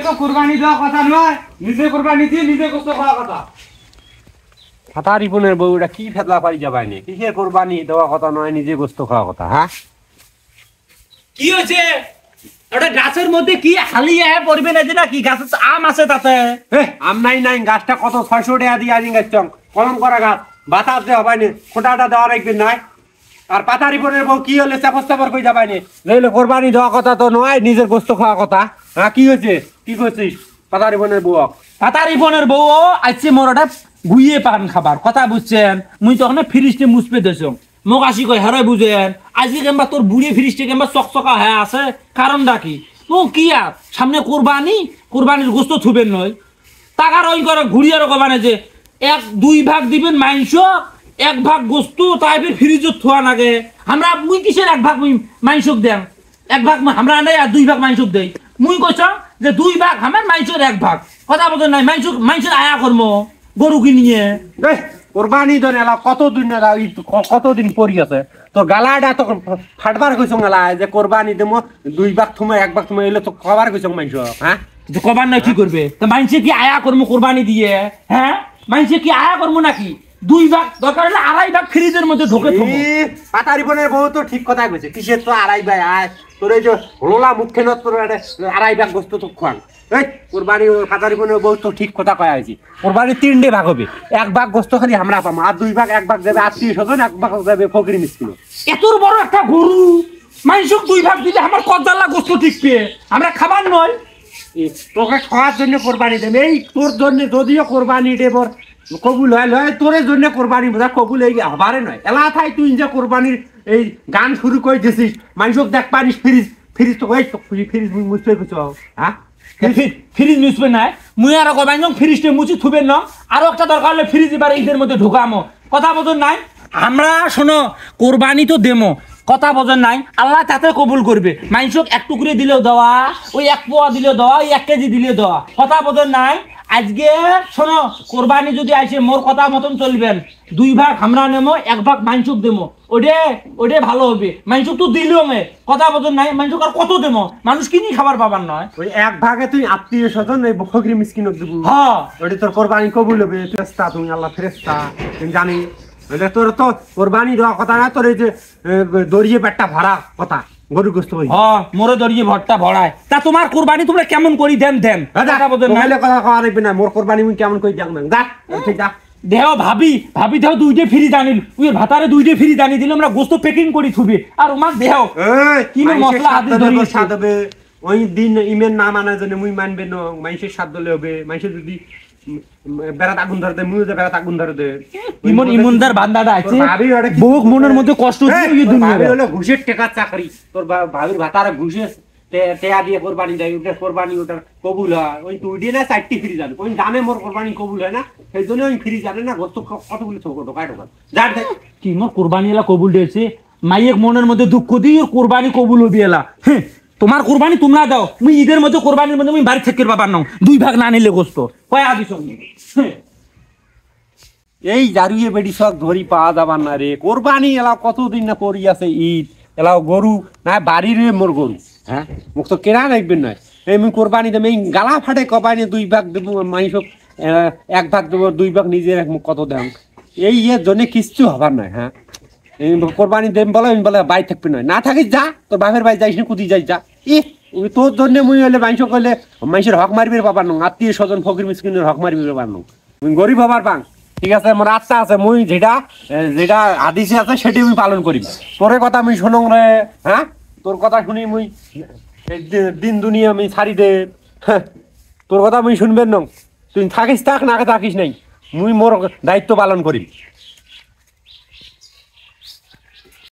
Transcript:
তো কুরবানি দেওয়া কথা নয়, নিজে কুরবানি দিয়ে নিজে গোস্ত খাওয়া কথা। ফাতা রিপনের বউটা কি ফেতলা পারি যাবাইনি, কিসের কুরবানি দেওয়া কথা নয়, নিজে গোস্ত খাওয়া কথা। হ্যাঁ কি হয়েছে? ওটা গাছের মধ্যে কি হালিয়ে পড়বে না যে নাকি? গাছে আম আছে তাতে। আম নাই নাই, গাছটা কত 600 টাকা দিয়ে আনি গাছটা কলম করা গাছ, বাতাস দেওয়া হয়নি, খোঁটাটা দেওয়ার একদিন নাই। আর পাতা রিপনের বউ কি হলে চাপর চাপর করে যাবাইনি, নইলে কোরবানি দেওয়া কথা তো নয়, নিজের গোস্ত খাওয়া কথা। হ্যাঁ কি হয়েছে, কি করছিস পাতা রিপনের বউ? পাতারি বোনের বউ আইছে মোর ওটা গুইয়ে পান খাবার কথা বুঝছেন। মুই তখন ফ্রিজটে মুছপে দেছ মোক আসি কয় হারাই বুঝেন আজকে কেমবা তোর বুড়ি ফ্রিজটে কেমবা চকচকা হ্যাঁ আছে কারণটা কি? ও কি আর সামনে কোরবানির গোস্ত থুবেন নয়, টাকার ওই করে ঘুরিয়ারও কবানে যে 1-2 ভাগ দিবেন মাংস, 1 ভাগ গোস্ত, তাই ফ্রিজত থোয়া নাগে। আমরা মুই কিসের 1 ভাগ মাংসক দেন, 1 ভাগ আমরা নাই আর 2 ভাগ মাংসক দেই। মুই কইছ যে 2 ভাগ আমার মাংসের 1 ভাগ, কথা বলতে নাই মাংসের আয়া কর্ম গরু কিনিয়ে। কোরবানি তো এলা কতদিন পরি আছে, তোর গালাটা তো ফাটবার কইছ গালা যে কোরবানি দেবো 2 ভাগ তুমি 1 ভাগ তুমি এলে তো কবার কইছ মাংস। হ্যাঁ কবার নয় কি করবে? তো মাংসে কি আয়া কর্ম কোরবানি দিয়ে? হ্যাঁ মাংসে কি আয়া কর্ম নাকি? 2 ভাগ দরকার হলে 2.5 ভাগ ফ্রিজের মধ্যে ঢোকে থবো। পাতা রিপনের বউ তো ঠিক কথা কইছে, কিসের তো 2.5 ভাগ আয় তোর এই যে হলোলা মুখে নত তোর 2.5 ভাগ গোস্ত তো খান। এই কোরবানি পাতা রিপনের বউ তো ঠিক কথা কয়া হয়েছি, কোরবানি 3 ভাগ হবে, 1 ভাগ গোস্ত খালি আমরা পাবো, আর 2 ভাগ 1 ভাগ যাবে আত্মীয় স্বজন, 1 ভাগ যাবে ফকির মিসকিন। এত বড় একটা গরু মাংসক 2 ভাগ দিলে আমার কদালা গোস্ত টিকবে, আমরা খাবার নয়। তোকে খাওয়ার জন্য কোরবানি দেবে, এই তোর জন্য যদিও কোরবানি দেবর কবুল হয় তোর জন্য কোরবানি বোঝা কবুল এই হবারে নয়। এলা থাই তুই যে কোরবানির এই গান শুরু করে দিছিস, মানুষক দেখ পারিস ফ্রিজ তো ফ্রিজ মুছতে কিছু। হ্যাঁ ফ্রিজ মুছবে নাই, মুই আর কবাই ফ্রিজটে মুছি থুবেন না, আরো একটা দরকার হলে ফ্রিজ এবার ঈদের মধ্যে ঢোকামো, কথা বোঝেন নাই? আমরা শোনো কোরবানি তো দেমো, কথা বোঝেন নাই? আল্লাহ তাতে কবুল করবে। মাংসক 1 টুকরে দিলেও দেওয়া, ওই 1 পোয়া দিলেও দেওয়া, ওই 1 কেজি দিলেও দেওয়া, কথা বোঝেন নাই? আজকে শোনো কোরবানি যদি আসে মোর কথা মতন চলবেন, 2 ভাগ আমরা নেবো, 1 ভাগ মাংসক দেবো, ওটা ভালো হবে। মাংসক তো দিলেও কথা বোঝেন নাই? মাংসক আর কত দেবো, মানুষ কিনি খাবার পাবার নয়। ওই 1 ভাগে তুই আত্মীয় স্বজন এই ফকির মিসকিন দেবো। হ্যাঁ ওটা তোর কোরবানি কবুল হবে, ফেরেশতা তুমি আল্লাহ ফেরেশতা তুমি জানি। তোর তো কোরবানি দেওয়া কথা না, তোর এই যে দড়িয়ে পেটটা ভরা কথা গরু গোস্ত। হ্যাঁ মোরে দড়িয়ে ভরটা ভরায়। তা তোমার কোরবানি তোমরা কেমন করি দেন? কথা খাওয়া লাগবে না, মোর কোরবানি মুই কেমন করি দেখ না, যা দেহ ভাবি দেহ 2টে ফ্রি জানিল, ওই ভাতারে 2টে ফ্রি জানি দিলে আমরা গোস্ত প্যাকিং করি থুবি, আর ওমার দেহ কি মশলা আদি ধরিয়ে স্বাদ হবে। ওই দিন ইমেন না মানার জন্য মুই মানবে না, মানুষের স্বাদ দিলে হবে। মানুষের যদি বেড়াত আগুন ধরে দেয়, মুই বেড়াত আগুন ধরে দেয়, ইমনদার বান্দাটা আছে বহুত মনের মধ্যে কষ্ট দিয়ে দুনিয়া হলো ঘুষের টাকার চাকরি। তোর ভাবির ভাতারে ঘুষে টেয়া দিয়ে কোরবানি দেয়, ওটা কোরবানি ওটার কবুল হয়। ওই তুই দিয়ে না 4টি ফ্রি জানে, ওই জানে মোর কোরবানি কবুল হয় না, সেই জন্য ওই ফ্রি জানে না গোস্ত কতগুলো ঢোকায় যার দেখ কি মোর কোরবানি এলা কবুল দিয়েছে। মাইয়ের মনের মধ্যে দুঃখ দিয়ে কোরবানি কবুল হবি এলা। হ্যাঁ তোমার কোরবানি তোমরা দাও, মুই ঈদের মধ্যে কোরবানির মধ্যে আমি বাড়ি থেকে পাবার নাও 2 ভাগ না নিলে গোস্ত কয়া দিস। এই জারুয়ে বেডি সব ধরি পাওয়া যাবার না রে। কোরবানি এলা কতদিন না পড়ি আছে, ঈদ এলাও গরু না বাড়ির মোর গরু। হ্যাঁ মুখ তো কেনা রাখবেন নয়, এই মুই কোরবানি দেবো, এই গালা ফাটে কবাইনি 2 ভাগ দেবো মাইসব, 1 ভাগ দেবো, 2 ভাগ নিজের কত দাম, এই এর জন্য কিচ্ছু হবার নয়। হ্যাঁ এই কোরবানি দেব বলে আমি বলে বাই থাকবে নয়, না থাকিস যা তোর বাপের বাড়ি যাইস না, কুদি যাই যা। তোর জন্য মুই হলে মাংস করলে মানুষের হক মারবি পাবার নো, আত্মীয় স্বজন ফকির মিসকিনের হক মারবি পাবার নো, গরিব হবার পাং। ঠিক আছে মোর আত্মা আছে, মুই যেটা আদিসে আছে সেটি আমি পালন করি। তোর কথা আমি শোনো রে। হ্যাঁ তোর কথা শুনি মুই দিন দুনিয়া আমি ছাড়ি দে। তোর কথা মুই শুনবেন ন, তুই থাকিস থাক না থাকিস নাই, মুই মোর দায়িত্ব পালন করি।